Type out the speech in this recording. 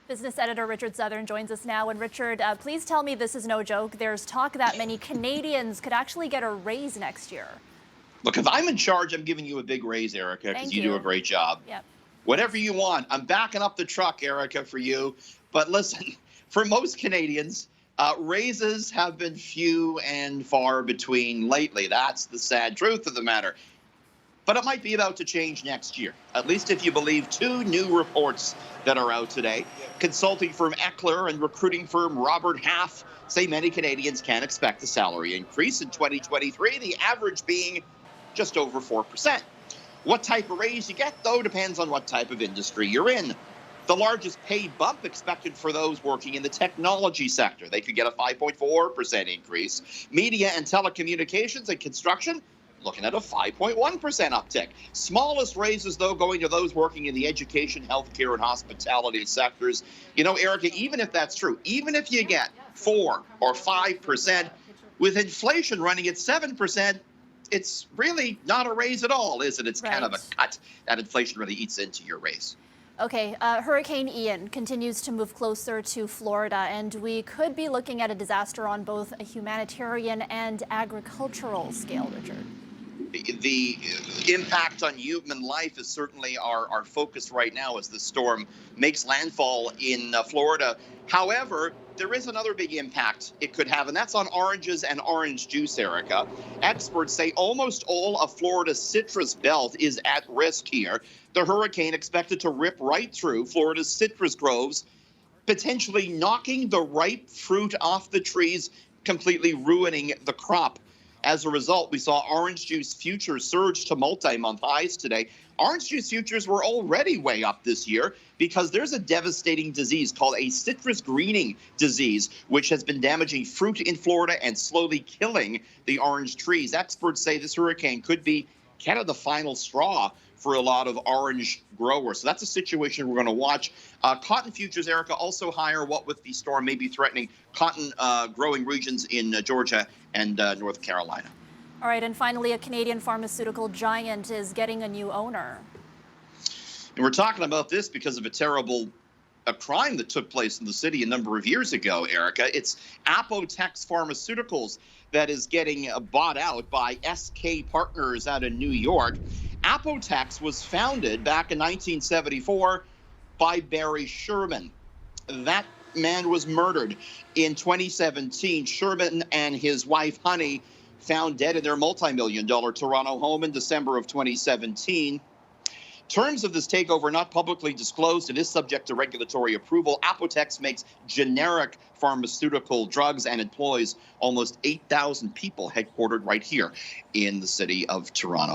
Business editor Richard Southern joins us now. And Richard, please tell me this is no joke. There's talk that many Canadians could actually get a raise next year. Look, if I'm in charge, I'm giving you a big raise, Erica, because Thank you do a you. great job. Yep. Whatever Thanks. you want. I'm backing up the truck, Erica, for you. But listen, for most Canadians, raises have been few and far between lately. That's the sad truth of the matter. But it might be about to change next year, at least if you believe two new reports that are out today. Consulting firm Eckler and recruiting firm Robert Half say many Canadians can expect a salary increase in 2023, the average being just over 4%. What type of raise you get, though, depends on what type of industry you're in. The largest pay bump expected for those working in the technology sector. They could get a 5.4% increase. Media and telecommunications and construction, looking at a 5.1% uptick. Smallest raises, though, going to those working in the education, healthcare, and hospitality sectors. You know, Erica, even if that's true, even if you get 4 or 5%, with inflation running at 7%, it's really not a raise at all, is it? It's kind of a Right. cut. That inflation really eats into your raise. Okay, Hurricane Ian continues to move closer to Florida, and we could be looking at a disaster on both a humanitarian and agricultural scale, Richard. The impact on human life is certainly our focus right now as the storm makes landfall in Florida. However, there is another big impact it could have, and that's on oranges and orange juice, Erica. Experts say almost all of Florida's citrus belt is at risk here. The hurricane expected to rip right through Florida's citrus groves, potentially knocking the ripe fruit off the trees, completely ruining the crop. As a result, we saw orange juice futures surge to multi-month highs today. Orange juice futures were already way up this year because there's a devastating disease called a citrus greening disease, which has been damaging fruit in Florida and slowly killing the orange trees. Experts say this hurricane could be kind of the final straw for a lot of orange growers. So that's a situation we're going to watch. Cotton futures, Erica, also higher, what with the storm maybe threatening cotton growing regions in Georgia and North Carolina. All right, and finally, a Canadian pharmaceutical giant is getting a new owner. And we're talking about this because of a crime that took place in the city a number of years ago, Erica. It's Apotex Pharmaceuticals that is getting bought out by SK Partners out of New York. Apotex was founded back in 1974 by Barry Sherman. That man was murdered in 2017. Sherman and his wife, Honey, found dead in their multi-million-dollar Toronto home in December of 2017. Terms of this takeover not publicly disclosed. It is subject to regulatory approval. Apotex makes generic pharmaceutical drugs and employs almost 8,000 people headquartered right here in the city of Toronto.